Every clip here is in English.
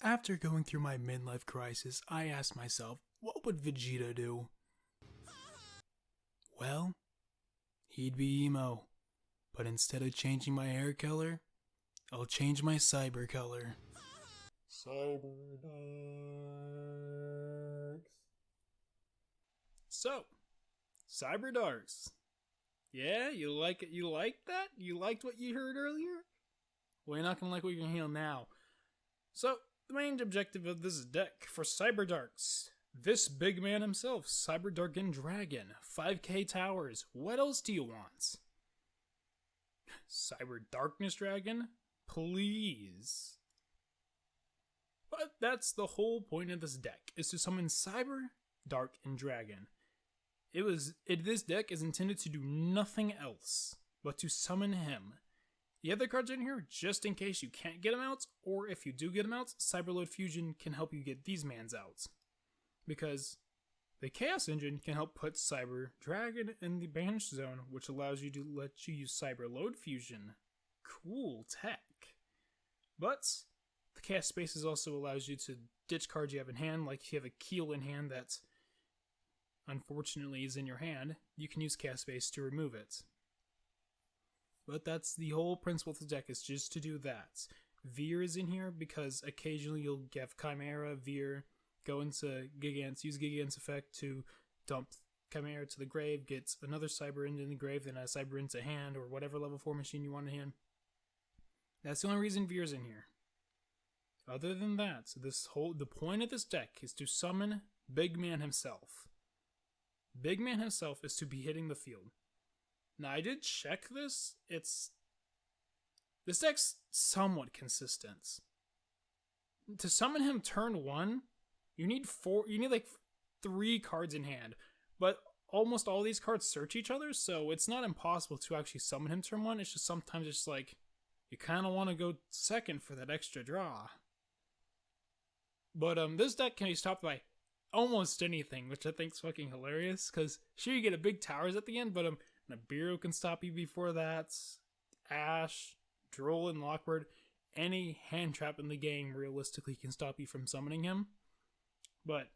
After going through my midlife crisis, I asked myself, what would Vegeta do? Well, he'd be emo. But instead of changing my hair color, I'll change my cyber color. Cyberdarks. So, Cyberdarks. Yeah, you like it? You like that? You liked what you heard earlier? Well, you're not gonna like what you're gonna hear now. So, the main objective of this deck for Cyberdarks. This big man himself, Cyberdark and Dragon, 5k towers. What else do you want? Cyber Darkness Dragon? Please. But that's the whole point of this deck, is to summon Cyber, Dark, and Dragon. This deck is intended to do nothing else but to summon him. The other cards in here, just in case you can't get them out, or if you do get them out, Cyberload Fusion can help you get these mans out. Because the Chaos Engine can help put Cyber Dragon in the Banish Zone, which allows you to let you use Cyberload Fusion. Cool tech. But the Chaos Spaces also allows you to ditch cards you have in hand, like if you have a Keel in hand that unfortunately is in your hand, you can use Chaos Space to remove it. But that's the whole principle of the deck, is just to do that. Veer is in here because occasionally you'll get Chimera, Veer, go into Gigant's, use Gigant's effect to dump Chimera to the grave, get another Cyber into the grave, then a Cyber into hand, or whatever level 4 machine you want in hand. That's the only reason Veer's in here. Other than that, the point of this deck is to summon Big Man himself. Big Man himself is to be hitting the field. Now, I did check this. This deck's somewhat consistent. To summon him turn 1, you need like 3 cards in hand. But almost all these cards search each other, so it's not impossible to actually summon him turn 1. It's just sometimes it's like, you kind of want to go second for that extra draw. But this deck can be stopped by almost anything, which I think is fucking hilarious, because sure, you get a big towers at the end, but Nibiru can stop you before that. Ash, Droll, and Lockwood, any hand trap in the game realistically can stop you from summoning him. But,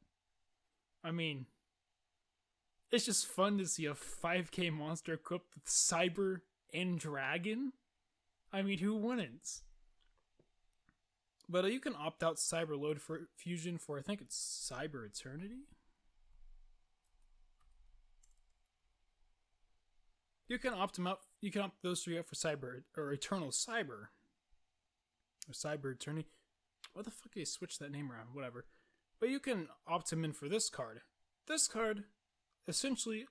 I mean, it's just fun to see a 5k monster equipped with Cyber and Dragon. I mean, who wouldn't? But you can opt out Cyber Load for Fusion for, I think it's Cyber Eternity? You can opt them out. You can opt those 3 out for Cyber or Eternal Cyber or Cyber Eternity. What the fuck did they switch that name around? Whatever. But you can opt them in for this card. This card, essentially,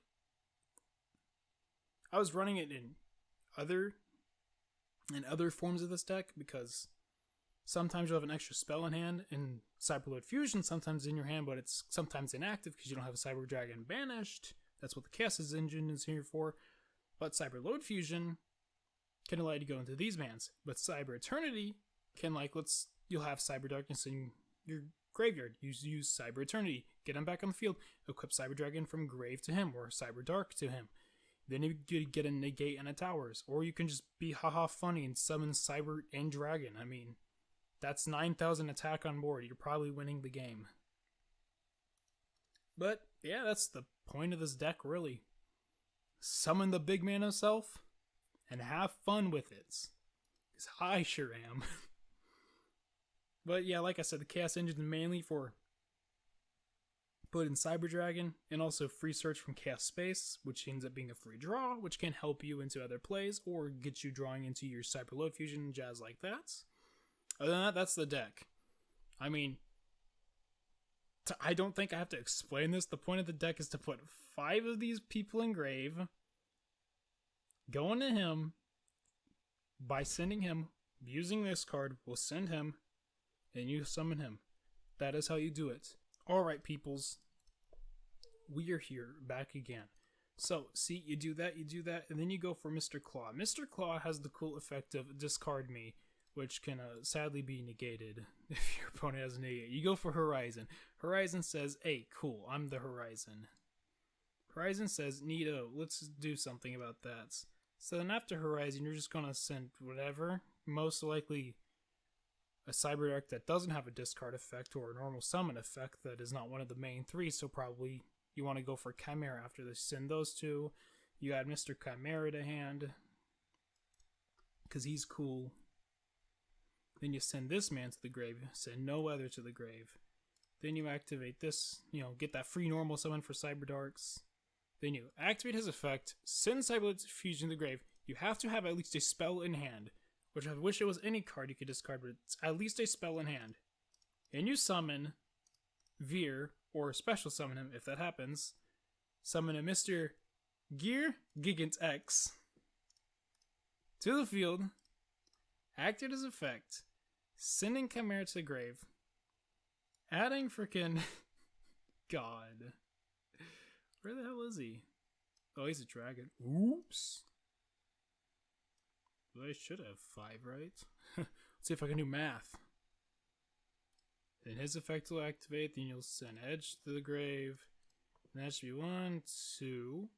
I was running it in other forms of this deck because sometimes you'll have an extra spell in hand in Cyberload Fusion, sometimes in your hand, but it's sometimes inactive because you don't have a Cyber Dragon banished. That's what the Chaos Engine is here for. But Cyberload Fusion can allow you to go into these mans. But Cyber Eternity can, you'll have Cyber Darkness in your graveyard. You use Cyber Eternity, get him back on the field, equip Cyber Dragon from grave to him, or Cyber Dark to him. Then you get a negate and a towers. Or you can just be haha funny and summon Cyber and Dragon. I mean, that's 9,000 attack on board. You're probably winning the game. But, yeah, that's the point of this deck, really. Summon the big man himself and have fun with it. Because I sure am. But, yeah, like I said, the Chaos Engine is mainly for put in Cyber Dragon, and also free search from Chaos Space, which ends up being a free draw, which can help you into other plays, or get you drawing into your Cyber Load Fusion and jazz like that. Other than that, that's the deck. I mean, I don't think I have to explain this. The point of the deck is to put 5 of these people in grave, go into him, by sending him, using this card, we'll send him, and you summon him. That is how you do it. Alright, peoples. We are here, back again. So, see, you do that, and then you go for Mr. Claw. Mr. Claw has the cool effect of discard me, which can sadly be negated if your opponent has negate. You go for Horizon. Horizon says, hey, cool, I'm the Horizon. Horizon says, neato, let's do something about that. So then after Horizon, you're just going to send whatever. Most likely a Cyberdark that doesn't have a discard effect or a normal summon effect that is not one of the main three, so probably you want to go for Chimera after this. Send those two. You add Mr. Chimera to hand because he's cool. Then you send this man to the grave. Send no other to the grave. Then you activate this, get that free normal summon for Cyberdarks. Then you activate his effect, send Cyberdark's Fusion to the grave. You have to have at least a spell in hand, which I wish it was any card you could discard, but it's at least a spell in hand. And you summon Veer, or special summon him if that happens. Summon a Mr. Gear Gigant X to the field, activate his effect, sending Chimera to the grave, adding freaking God. Where the hell is he? Oh, he's a dragon. Oops. Well, I should have 5, right? Let's see if I can do math. Then his effect will activate. Then you'll send Edge to the grave. And that should be 1, 2,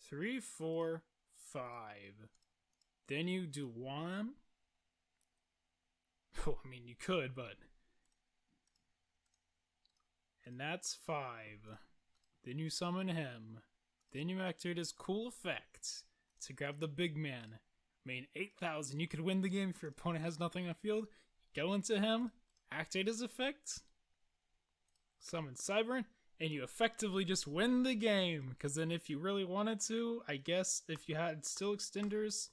3, 4, 5. Then you do 1. Oh, I mean, you could, but... And that's 5. Then you summon him. Then you activate his cool effect to grab the big man. Main 8,000. You could win the game if your opponent has nothing on field. Go into him, activate his effect, summon Cyber, and you effectively just win the game. Because then if you really wanted to, I guess if you had still extenders,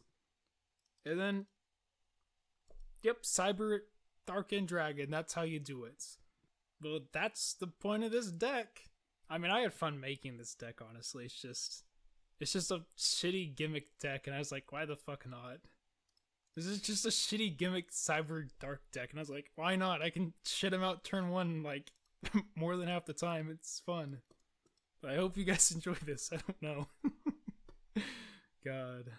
and then, yep, Cyber, Dark, and Dragon. That's how you do it. Well, that's the point of this deck. I mean, I had fun making this deck, honestly. It's just a shitty gimmick deck, and I was like, why the fuck not? This is just a shitty gimmick Cyber Dark deck, and I was like, why not? I can shit him out turn 1, like, more than half the time. It's fun. But I hope you guys enjoy this. I don't know. God.